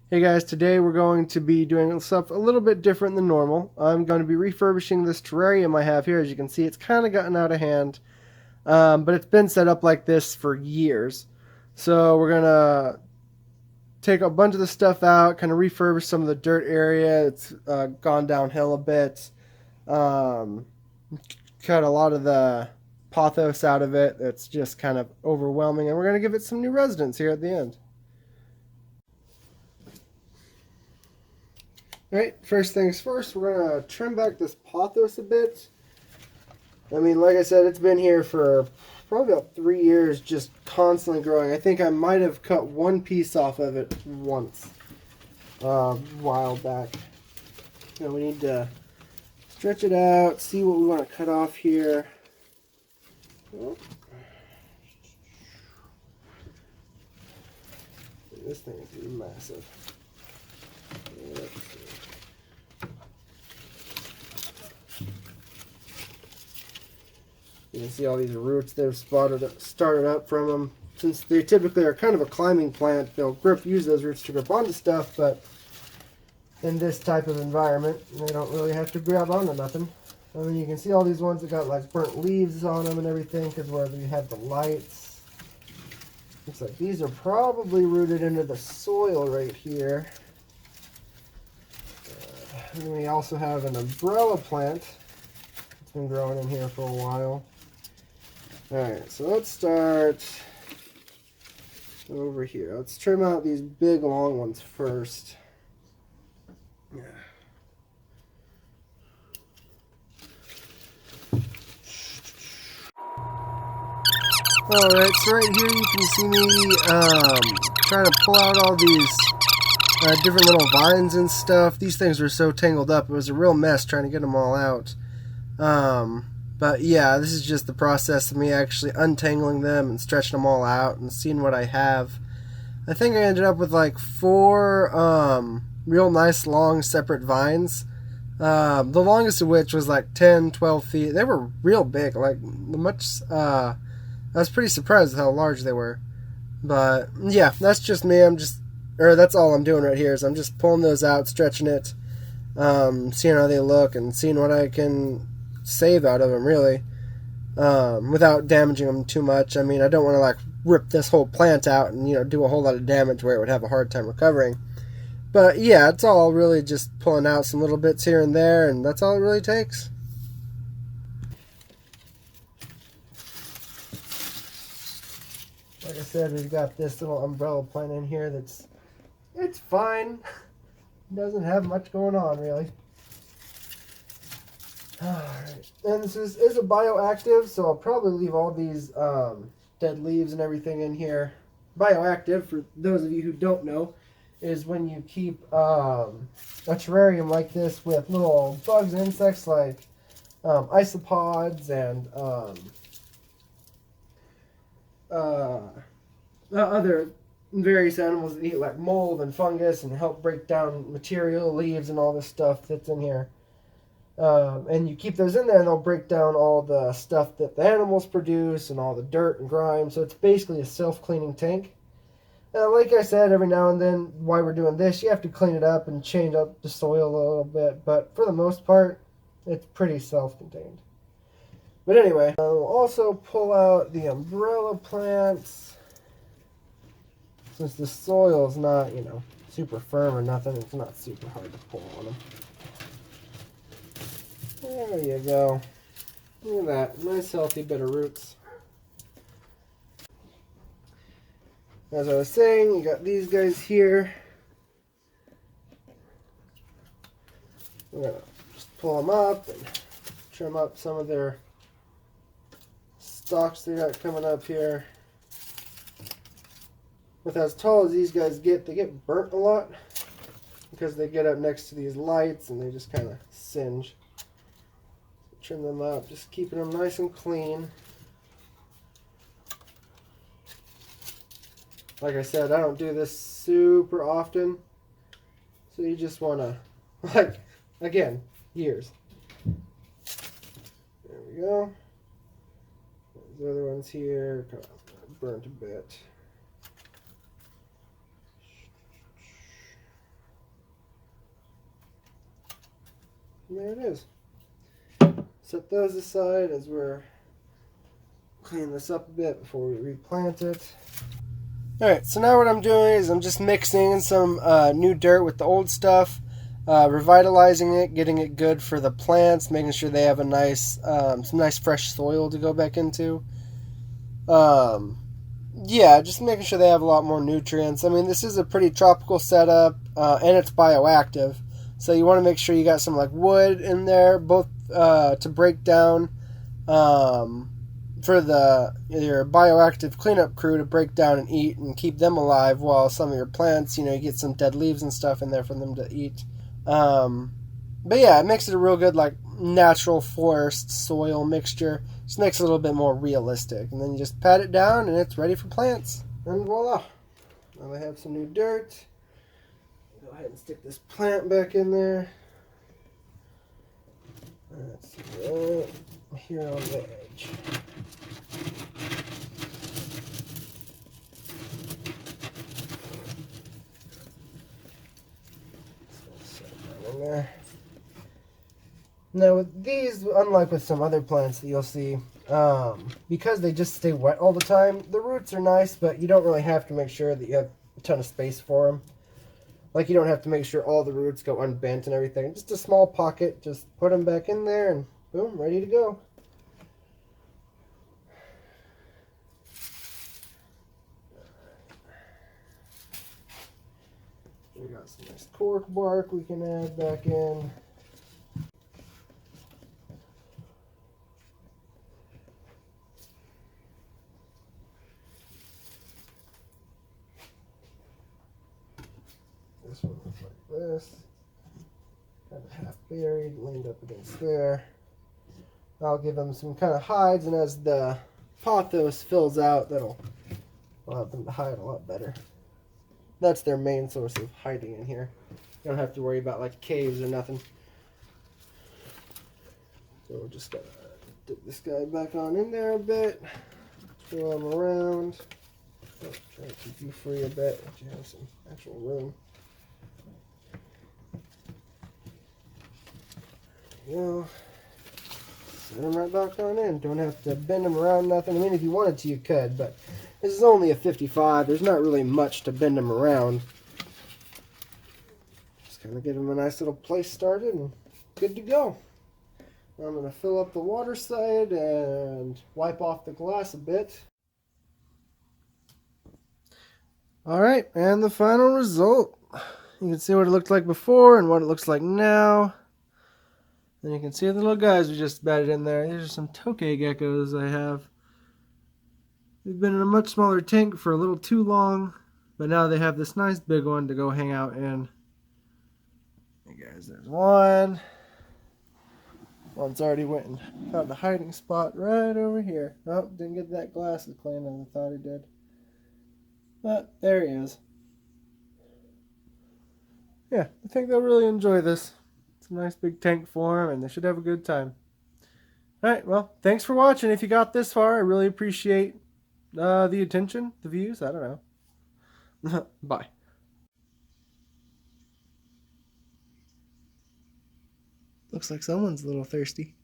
Hey guys, today we're going to be doing stuff a little bit different than normal. I'm going to be refurbishing this terrarium I have here. As you can see, it's kind of gotten out of hand, but it's been set up like this for years. So we're going to take a bunch of the stuff out, kind of refurbish some of the dirt area. It's gone downhill a bit. Um, Cut a lot of the pothos out of it. It's just kind of overwhelming, and we're going to give it some new residents here at the end. Alright, first things first, we're going to trim back this pothos a bit. I mean, like I said, it's been here for probably about 3 years, just constantly growing. I think I might have cut one piece off of it once a while back. So we need to stretch it out, see what we want to cut off here. Oh. This thing is massive. You can see all these roots that have started up from them. Since they typically are kind of a climbing plant, they'll use those roots to grip onto stuff, but in this type of environment, they don't really have to grab onto nothing. I mean, you can see all these ones that got like burnt leaves on them and everything, because where we have the lights. Looks like these are probably rooted into the soil right here. And we also have an umbrella plant. It's been growing in here for a while. Alright, so let's start over here. Let's trim out these big long ones first. Yeah. Alright, so right here you can see me trying to pull out all these different little vines and stuff. These things were so tangled up, it was a real mess trying to get them all out. But yeah, this is just the process of me actually untangling them and stretching them all out and seeing what I have. I think I ended up with like 4 real nice long separate vines. The longest of which was like 10, 12 feet. They were real big, like I was pretty surprised at how large they were. But yeah, that's just me. That's all I'm doing right here is I'm just pulling those out, stretching it, seeing how they look and seeing what I can save out of them, really, without damaging them too much. I mean, I don't want to like rip this whole plant out and do a whole lot of damage where it would have a hard time recovering. But yeah, it's all really just pulling out some little bits here and there, and that's all it really takes. Like I said, we've got this little umbrella plant in here it's fine. Doesn't have much going on, really. Alright, and this is a bioactive, so I'll probably leave all these dead leaves and everything in here. Bioactive, for those of you who don't know, is when you keep a terrarium like this with little bugs and insects like isopods and other various animals that eat like mold and fungus and help break down material, leaves, and all this stuff that's in here. And you keep those in there and they'll break down all the stuff that the animals produce and all the dirt and grime. So it's basically a self-cleaning tank. Like I said, every now and then while we're doing this, you have to clean it up and change up the soil a little bit. But for the most part, it's pretty self-contained. But anyway, we'll also pull out the umbrella plants. Since the soil is not, super firm or nothing, it's not super hard to pull on them. There you go. Look at that. Nice healthy bit of roots. As I was saying, you got these guys here. We're going to just pull them up and trim up some of their stalks they got coming up here. With as tall as these guys get, they get burnt a lot because they get up next to these lights and they just kind of singe. Trim them up, just keeping them nice and clean. Like I said, I don't do this super often, so you just want to, again, years. There we go. Those other ones here, kind of burnt a bit. And there it is. Set those aside as we're cleaning this up a bit before we replant it. Alright, so now what I'm doing is I'm just mixing in some new dirt with the old stuff, revitalizing it, getting it good for the plants, making sure they have a nice, some nice fresh soil to go back into. Yeah, just making sure they have a lot more nutrients. I mean, this is a pretty tropical setup, and it's bioactive. So you want to make sure you got some like wood in there, both to break down, for your bioactive cleanup crew to break down and eat and keep them alive, while some of your plants, you get some dead leaves and stuff in there for them to eat. But yeah, it makes it a real good like natural forest soil mixture. Just makes it a little bit more realistic. And then you just pat it down and it's ready for plants. And voila. Now I have some new dirt. Go ahead and stick this plant back in there. That's right here on the edge. Set that in there. Now with these, unlike with some other plants that you'll see, because they just stay wet all the time, the roots are nice, but you don't really have to make sure that you have a ton of space for them. Like, you don't have to make sure all the roots go unbent and everything. Just a small pocket, just put them back in there and boom, ready to go. We got some nice cork bark we can add back in. This one looks like this. Kind of half buried, leaned up against there. I'll give them some kind of hides, and as the pothos fills out, that'll allow them to hide a lot better. That's their main source of hiding in here. You don't have to worry about like caves or nothing. So we're just gonna dip this guy back on in there a bit, twirl him around. Oh, try to keep you free a bit, let you have some actual room. There you go. Set them right back on in. Don't have to bend them around, nothing. I mean, if you wanted to, you could, but this is only a 55. There's not really much to bend them around. Just kind of get them a nice little place started and good to go. I'm going to fill up the water side and wipe off the glass a bit. Alright, and the final result. You can see what it looked like before and what it looks like now. And you can see the little guys we just batted in there. These are some tokay geckos I have. They've been in a much smaller tank for a little too long, but now they have this nice big one to go hang out in. Hey guys, there's one. One's already went and found a hiding spot right over here. Oh, didn't get that glass as clean as I thought he did. But there he is. Yeah, I think they'll really enjoy this. It's a nice big tank for them, and they should have a good time. Alright, well, thanks for watching. If you got this far, I really appreciate the attention, the views, I don't know. Bye. Looks like someone's a little thirsty.